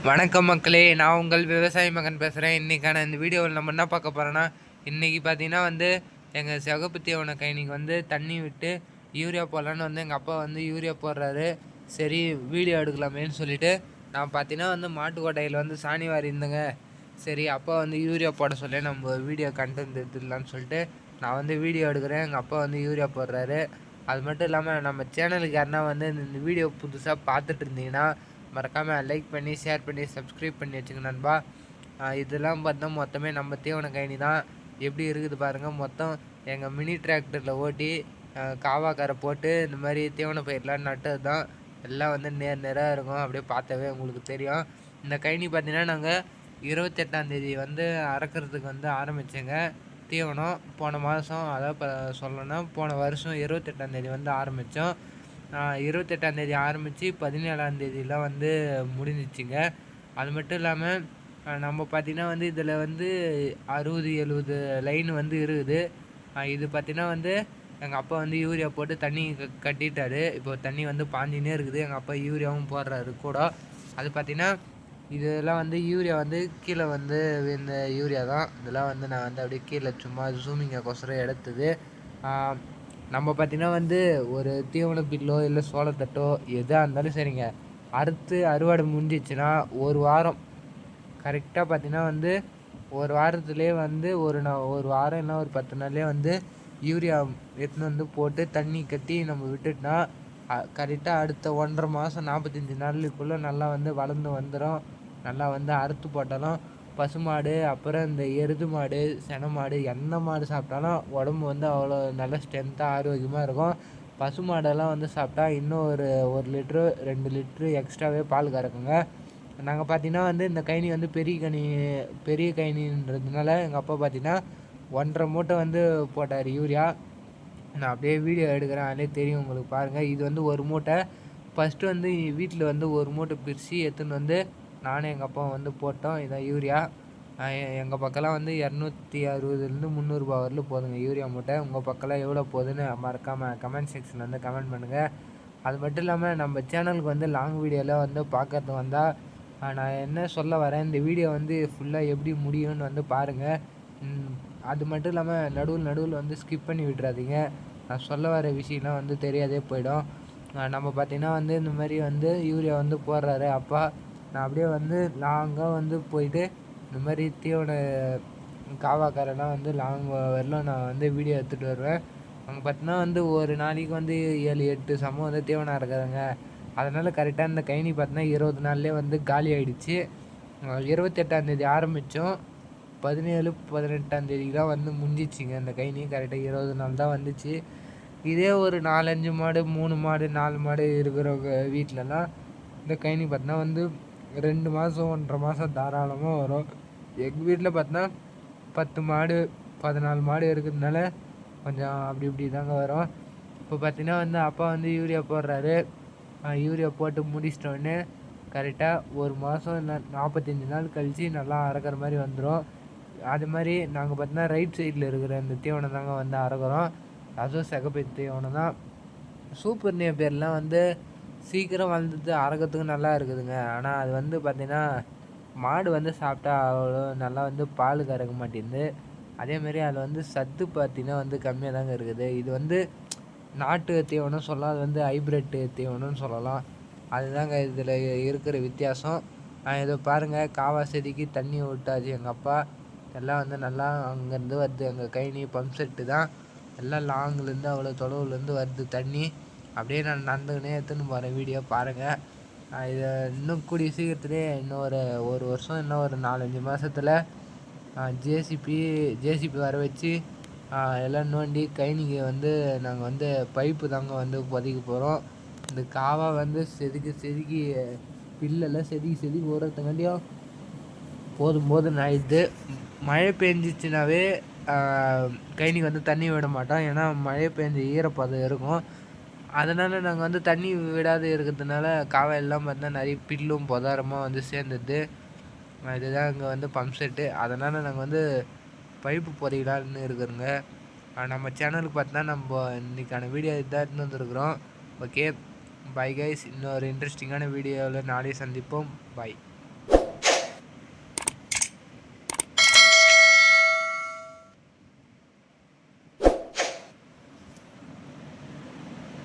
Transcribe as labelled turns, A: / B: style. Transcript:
A: வணக்கம் மக்களே, நான் உங்கள் விவசாய மகன் பேசுகிறேன். இன்றைக்கான இந்த வீடியோவில் நம்ம என்ன பார்க்க போகிறோன்னா, இன்றைக்கி பார்த்தீங்கன்னா எங்கள் சிகப்பு தீவன கைனிக்கு தண்ணி விட்டு யூரியா போடலான்னு எங்கள் அப்பா யூரியா போடுறாரு. சரி வீடியோ எடுக்கலாமேன்னு சொல்லிவிட்டு நான் பார்த்தீங்கன்னா மாட்டு கொட்டையில் சாணி வாரி இருந்தேங்க. சரி அப்பா யூரியா போட சொல்லி நம்ம வீடியோ கண்டென்ட் எடுத்துடலான்னு சொல்லிட்டு நான் வீடியோ எடுக்கிறேன். எங்கள் அப்பா யூரியா போடுறாரு. அது மட்டும் இல்லாமல் நம்ம சேனலுக்கு யாருன்னா இந்த வீடியோ புதுசாக பார்த்துட்டு இருந்தீங்கன்னா மறக்காமல் லைக் பண்ணி ஷேர் பண்ணி சப்ஸ்கிரைப் பண்ணி வச்சுங்க நண்பா. இதெல்லாம் பார்த்தா மொத்தமே நம்ம தீவன கைனி தான். எப்படி இருக்குது பாருங்கள். மொத்தம் எங்கள் மினி டிராக்டரில் ஓட்டி காவாக்காரை போட்டு இந்த மாதிரி தீவன பயிரெலாம் நட்டது தான். எல்லாம் நேராக இருக்கும். அப்படியே பார்த்தாவே உங்களுக்கு தெரியும். இந்த கைனி பார்த்தீங்கன்னா நாங்கள் 28ஆந்தேதி அறக்கிறதுக்கு ஆரம்பித்தேங்க தீவனம். போன மாதம் அதாவது சொல்லணும்னா போன வருஷம் 28ஆந்தேதி ஆரம்பித்தோம். 28ஆந்தேதி ஆரம்பித்து 17ஆந்தேதியெலாம் முடிஞ்சிச்சுங்க. அது மட்டும் இல்லாமல் நம்ம பார்த்திங்கன்னா இதில் 60-70 லைன் இருக்குது. இது பார்த்திங்கன்னா எங்கள் அப்பா யூரியா போட்டு தண்ணி கட்டிட்டாரு. இப்போ தண்ணி பாஞ்சினே இருக்குது. எங்கள் அப்பா யூரியாவும் போடுறாரு கூட. அது பார்த்திங்கன்னா இதெல்லாம் யூரியா கீழே இந்த யூரியா தான். இதெல்லாம் நான் அப்படியே கீழே சும்மா ஜூமிங்கோசரம் எடுத்தது. நம்ம பார்த்திங்கன்னா ஒரு தீவன பில்லோ இல்லை சோளத்தட்டோ எதாக இருந்தாலும் சரிங்க, அறுத்து அறுவடை முடிஞ்சிச்சுன்னா ஒரு வாரம் கரெக்டாக பார்த்திங்கன்னா ஒரு வாரத்துலேயே ஒரு வாரம் இல்லை ஒரு 10 நாள்லேயே யூரியா எடுத்துன்னு போட்டு தண்ணி கட்டி நம்ம விட்டுட்டோன்னா கரெக்டாக அடுத்த 1.5 மாதம் 45 நாளுக்குள்ளே நல்லா வளர்ந்து வந்துடும். நல்லா அறுத்து போட்டாலும் பசுமாடு, அப்புறம் இந்த எருது மாடு, செனை மாடு, எந்த மாடு சாப்பிட்டாலும் உடம்பு அவ்வளோ நல்ல ஸ்ட்ரென்த்தாக ஆரோக்கியமாக இருக்கும். பசு மாடெல்லாம் சாப்பிட்டா இன்னும் ஒரு லிட்ரு 2 லிட்ரு எக்ஸ்ட்ராவே பால் கறக்குங்க. நாங்கள் பார்த்தீங்கன்னா இந்த கைனி பெரிய கைனின்றதுனால எங்கள் அப்பா பார்த்தீங்கன்னா 1.5 மூட்டை போட்டார் யூரியா. நான் அப்படியே வீடியோ எடுக்கிறேன், அதிலே தெரியும் உங்களுக்கு பாருங்கள். இது ஒரு மூட்டை. ஃபஸ்ட்டு வீட்டில் ஒரு மூட்டை பிரித்து எடுத்துன்னு நானும் எங்கள் அப்பா போட்டோம். இதான் யூரியா. எங்கள் பக்கம்லாம் 260 300 வரலும் போதுங்க யூரியா மூட்டை. உங்கள் பக்கம்லாம் எவ்வளோ போகுதுன்னு மறக்காமல் கமெண்ட் செக்ஷனில் கமெண்ட் பண்ணுங்கள். அது மட்டும் இல்லாமல் நம்ம சேனலுக்கு லாங் வீடியோவில் பார்க்கறது வந்தால் நான் என்ன சொல்ல வரேன், இந்த வீடியோ ஃபுல்லாக எப்படி முடியும்னு பாருங்கள். அது மட்டும் இல்லாமல் நடுவில் ஸ்கிப் பண்ணி விட்டுறாதீங்க. நான் சொல்ல வர விஷயம்லாம் தெரியாதே போயிடும். நம்ம பார்த்திங்கன்னா இந்த மாதிரி யூரியா போடுறாரு அப்பா. நான் அப்படியே லாங்காக போயிட்டு இந்த மாதிரி தீவன காவாக்காரெல்லாம் லாங் வரலாம் நான் வீடியோ எடுத்துகிட்டு வருவேன். அங்கே பார்த்தீங்கன்னா ஒரு நாளைக்கு 7-8 சமம் தீவனம் இருக்கிறாங்க. அதனால் கரெக்டாக இந்த கைனி பார்த்தீங்கன்னா 20 நாள்லேயே காலி ஆகிடுச்சு. 28ஆந்தேதி ஆரம்பித்தோம். 17-18ஆந்தேதிக்கு தான் முடிஞ்சிச்சிங்க இந்த கைனி. கரெக்டாக 20 நாள் தான் வந்துச்சு. இதே ஒரு 4-5 மாடு 3 மாடு 4 மாடு இருக்கிறவங்க வீட்டிலலாம் இந்த கைனி பார்த்தீங்கன்னா 2 மாதம் 1.5 மாதம் தாராளமாக வரும். எங்கள் வீட்டில் பார்த்தீங்கன்னா 10 மாடு 14 மாடு இருக்கிறதுனால கொஞ்சம் அப்படி இப்படி தாங்க வரும். இப்போ பார்த்தீங்கன்னா அப்பா யூரியா போடுறாரு. யூரியா போட்டு முடிச்சிட்டோடனே கரெக்டாக ஒரு மாதம் இல்லை 45 நாள் கழித்து நல்லா அறக்கிற மாதிரி வந்துடும். அது மாதிரி நாங்கள் பார்த்தீங்கன்னா ரைட் சைடில் இருக்கிற இந்த தீவனம் தாங்க அறக்கிறோம். அதுவும் சிகப்பு தீவனம் தான். சூப்பர் நேப்பியர்லாம் சீக்கிரம் வளர்ந்துட்டு அறக்கிறதுக்கு நல்லா இருக்குதுங்க. ஆனால் அது பார்த்திங்கன்னா மாடு சாப்பிட்டா அவ்வளோ நல்லா பால் கறக்க மாட்டேங்குது. அதேமாரி அதில் சத்து பார்த்திங்கன்னா கம்மியாக தாங்க இருக்குது. இது நாட்டு தீவனம் சொல்லலாம், அது ஹைப்ரிட் தீவனம்னு சொல்லலாம். அதுதாங்க இதில் இருக்கிற வித்தியாசம். இதை பாருங்கள், காவா செடிக்கு தண்ணி விட்டாச்சு எங்கள் அப்பா. எல்லாம் நல்லா அங்கேருந்து வருது. எங்கள் கைனி பம்ப் செட்டு தான். எல்லாம் லாங்லேருந்து அவ்வளோ தொலைவுலேருந்து வருது தண்ணி. அப்படியே நான் நடந்துக்கினே எடுத்துன்னு போகிறேன். வீடியோ பாருங்கள். இதை இன்னும் கூடிய சீக்கிரத்துலேயே இன்னும் ஒரு வருஷம் இன்னும் ஒரு 4-5 மாதத்தில் ஜேசிபி வர வச்சு எல்லாம் நோண்டி கைனிக்கு நாங்கள் பைப்பு தாங்க புதைக்க போகிறோம். இந்த காவா செதுக்கி பில்லெல்லாம் செதுக்கி ஓடுறதுக்காண்டியும் போதும் ஆயிடுது. மழை பெஞ்சிச்சுனாவே கைனிக்கு தண்ணி விட மாட்டோம். ஏன்னா மழை பெஞ்சு ஈரப்பதம் இருக்கும். அதனால் நாங்கள் தண்ணி விடாது இருக்கிறதுனால காவையெல்லாம் பார்த்தா நிறைய பில்லும் பொதாரமாக சேர்ந்துது. இதுதான் இங்கே பம்ப் செட்டு. அதனால் நாங்கள் பைப்பு பொறிக்கலான்னு இருக்கிறோங்க. நம்ம சேனலுக்கு பார்த்தா நம்ம இன்றைக்கான வீடியோ இதான் எடுத்துன்னு வந்துருக்குறோம். Okay, bye guys. இன்னொரு இன்ட்ரெஸ்டிங்கான வீடியோவில் நாளை சந்திப்போம். பை.